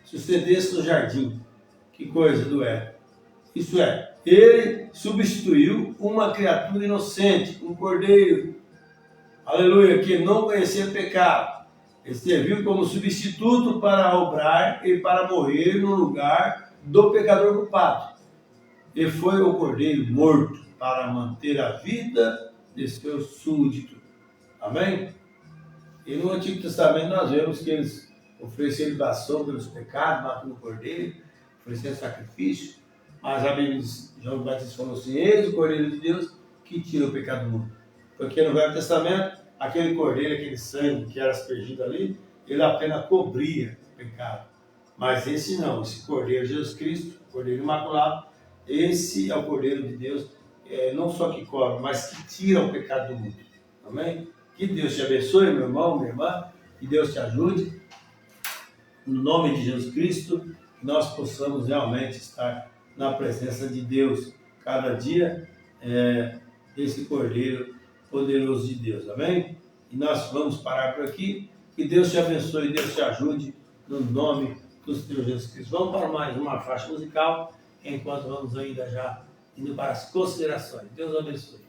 sucedesse no jardim. Que coisa do é. Isso é, Ele substituiu uma criatura inocente, um cordeiro, aleluia, que não conhecia pecado. Ele serviu como substituto para obrar e para morrer no lugar do pecador culpado. E foi o cordeiro morto para manter a vida de seu súdito. Amém? E no Antigo Testamento nós vemos que eles ofereceram libação pelos pecados, matando o cordeiro, oferecendo sacrifício. Mas a Bíblia diz, João Batista falou assim, eis o cordeiro de Deus que tira o pecado do mundo. Porque no Velho Testamento, aquele cordeiro, aquele sangue que era aspergido ali, ele apenas cobria o pecado. Mas esse não, esse cordeiro Jesus Cristo, cordeiro imaculado, esse é o cordeiro de Deus, não só que cobre, mas que tira o pecado do mundo. Amém? Que Deus te abençoe, meu irmão, minha irmã, que Deus te ajude. No nome de Jesus Cristo, que nós possamos realmente estar na presença de Deus, cada dia, esse cordeiro poderoso de Deus. Amém? E nós vamos parar por aqui. Que Deus te abençoe, Deus te ajude, no nome do Senhor Jesus Cristo. Vamos para mais uma faixa musical, enquanto vamos ainda já indo para as considerações. Deus abençoe.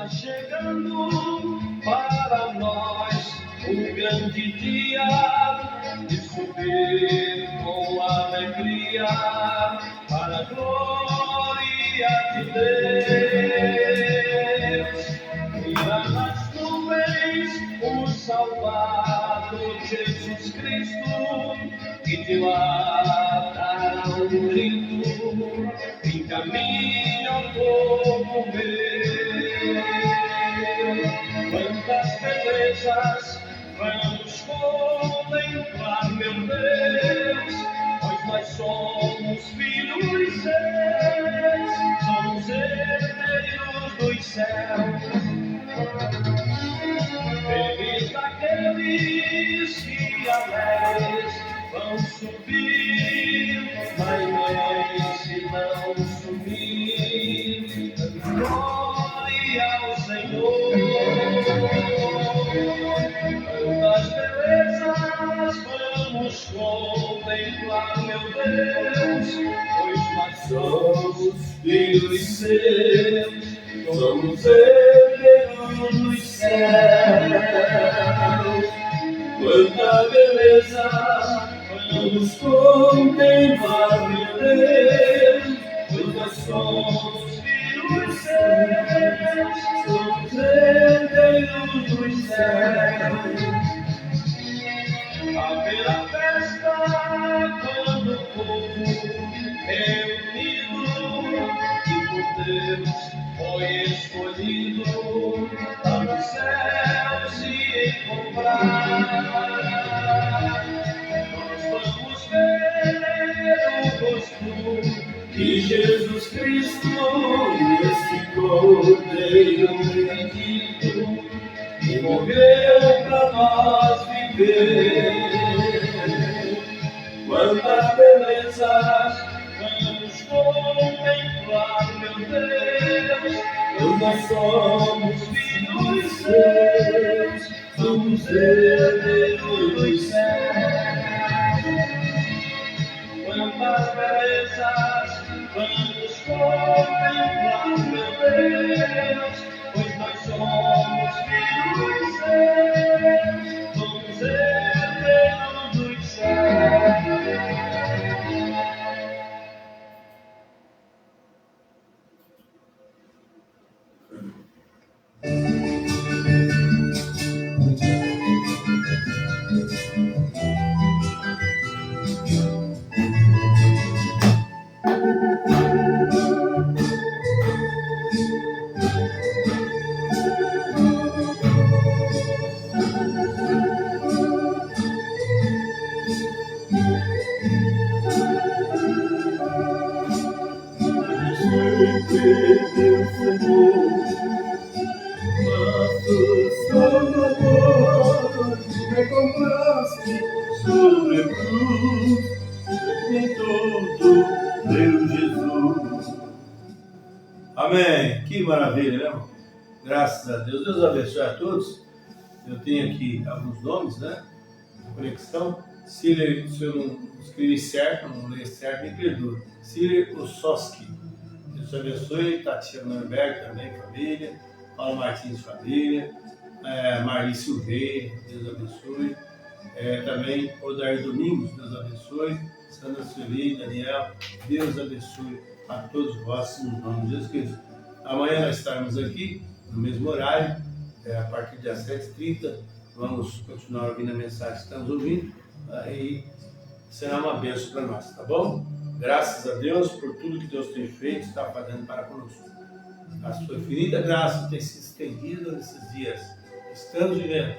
Chegando para nós um grande dia de subir com alegria para a glória de Deus. Vira nas nuvens o Salvador Jesus Cristo e de lá dará um grito em caminho ao povo meu. Quantas belezas vamos contemplar, meu Deus, pois nós somos filhos seus, somos herdeiros dos céus. Felizes daqueles que alegres vão subir na imensidão, sumir, glória ao Senhor. Quantas belezas vamos contemplar, meu Deus, pois nós somos filhos seus, somos herdeiros dos céus. Quanta beleza vamos contemplar, meu Deus, pois nós somos filhos seus, somos herdeiros dos céus. Haverá festa quando o povo reunido e por Deus foi escolhido lá no céu se encontrar. Nós vamos ver o rosto de Jesus Cristo, esse cordeiro bendito que morreu para nós viver. pois nós somos filhos seus, somos herdeiros dos céus. Quantas vezes vamos contemplar meu Deus, pois nós somos filhos seus, somos herdeiros dos céus. Deus Senhor, nosso Salvador, me compraste sobre a cruz, em todo Deus Jesus. Amém. Que maravilha, né, irmão? Graças a Deus. Deus abençoe a todos. Eu tenho aqui alguns nomes, né? Conexão. Cília, se eu não escrevi certo, não leio certo, me perdoa. Cília Ossoski. Deus abençoe. Tatiana Norberg também, família. Paulo Martins, família. Marli Silveira, Deus abençoe. Também Odair Domingos, Deus abençoe. Sandra Sueli, Daniel, Deus abençoe a todos vós, no nome de Jesus Cristo. Amanhã nós estaremos aqui, no mesmo horário, a partir das 7h30. Vamos continuar ouvindo a mensagem que estamos ouvindo. Aí será uma bênção para nós, tá bom? Graças a Deus por tudo que Deus tem feito e está fazendo para conosco. A sua infinita graça tem se estendido nesses dias. Estamos vivendo.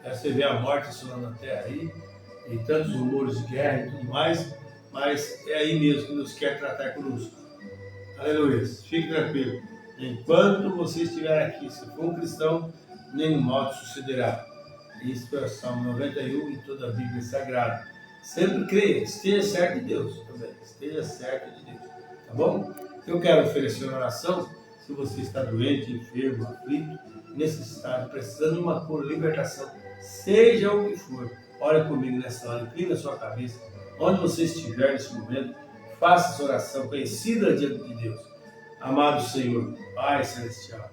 Você vê a morte assolando a terra aí, e tantos rumores de guerra e tudo mais, mas é aí mesmo que Deus quer tratar conosco. Aleluia. Fique tranquilo. Enquanto você estiver aqui, se for um cristão, nenhum mal te sucederá. Isso é o Salmo 91 e toda a Bíblia Sagrada. Sempre creia, esteja certo de Deus também. Esteja certo de Deus. Tá bom? Eu quero oferecer uma oração. Se você está doente, enfermo, aflito, necessitado, precisando de uma cura, libertação, seja o que for, ore comigo nessa hora, inclina a sua cabeça, onde você estiver nesse momento, faça essa oração conhecida diante de Deus. Amado Senhor, Pai Celestial,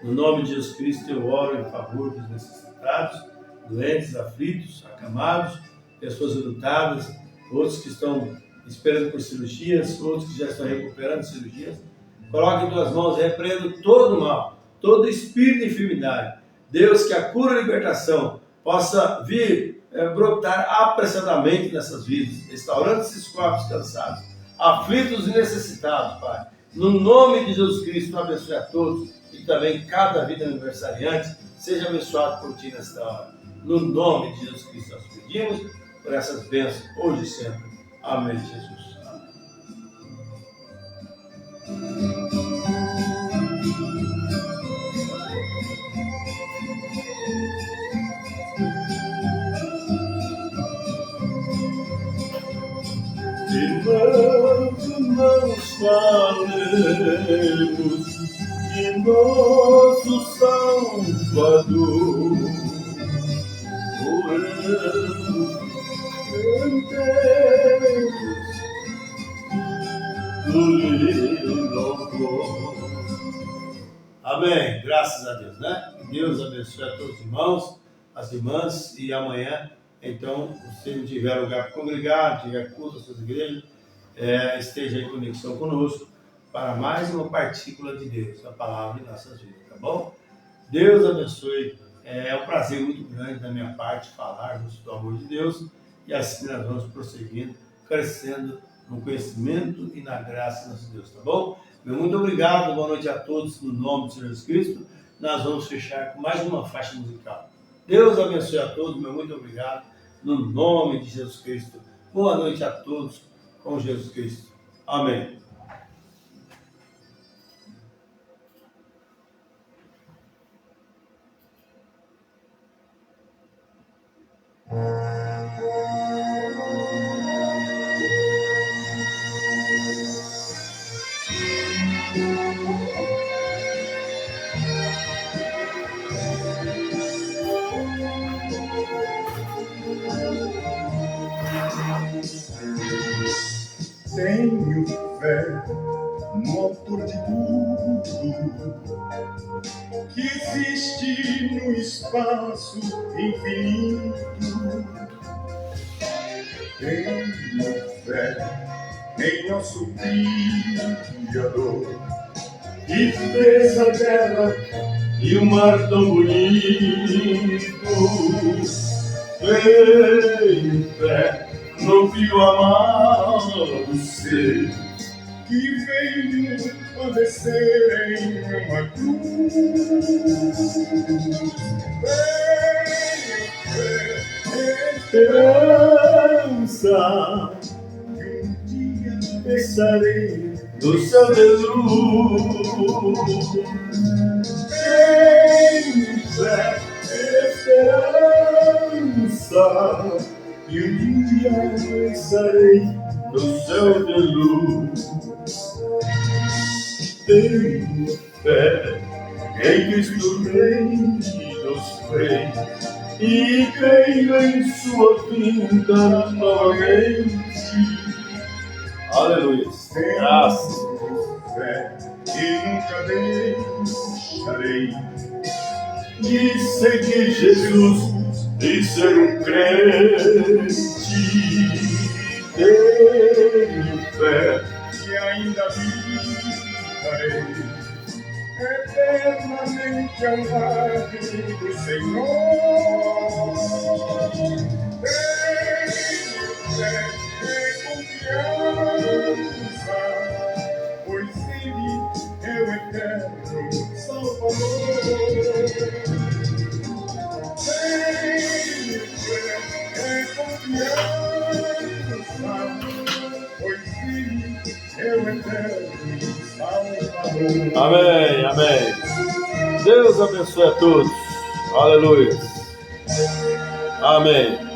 no nome de Jesus Cristo eu oro em favor dos necessitados, doentes, aflitos, acamados, pessoas lutadas, outros que estão esperando por cirurgias, outros que já estão recuperando cirurgias. Coloque em tuas mãos, repreendo todo o mal, todo espírito de enfermidade. Deus, que a cura e a libertação possa vir brotar apressadamente nessas vidas, restaurando esses corpos cansados, aflitos e necessitados, Pai. No nome de Jesus Cristo, abençoe a todos e também cada vida aniversariante seja abençoado por Ti nesta hora. No nome de Jesus Cristo nós pedimos por essas bênçãos, hoje e sempre. Amém, Jesus. Irmãos, falemos de nosso Salvador, oramos, cantemos do louvor. Amém, graças a Deus, né? Que Deus abençoe a todos os irmãos, as irmãs, e amanhã, então, se não tiver lugar para congregar, tiver culto nas suas igrejas, esteja em conexão conosco para mais uma partícula de Deus, a palavra em nossas vidas, tá bom? Deus abençoe, é um prazer muito grande da minha parte falarmos do amor de Deus e assim nós vamos prosseguindo, crescendo no conhecimento e na graça de nosso Deus, tá bom? Meu muito obrigado, boa noite a todos, no nome de Jesus Cristo. Nós vamos fechar com mais uma faixa musical. Deus abençoe a todos, meu muito obrigado, no nome de Jesus Cristo. Boa noite a todos, com Jesus Cristo. Amém. que existe no espaço infinito. Tenho fé em nosso Criador, que fez a terra E o mar tão bonito. Tenho fé no Filho amado seu, que veio padecer em uma cruz. esperança, Que um dia estarei no céu de luz. Tenho fé, esperança, e um dia estarei no céu de luz. Tenho fé em Cristo Rei dos Reis, e creio em sua vinda novamente. Aleluia. Graças. fé e nunca deixarei De seguir Jesus e ser um crente. Tenho fé que ainda viverei eternamente ao lado do Senhor. Tenho fé e confiança, pois Ele é o eterno Salvador. Tenho fé e confiança, pois Ele é o eterno Salvador. Amém, amém. Deus abençoe a todos. Aleluia. Amém.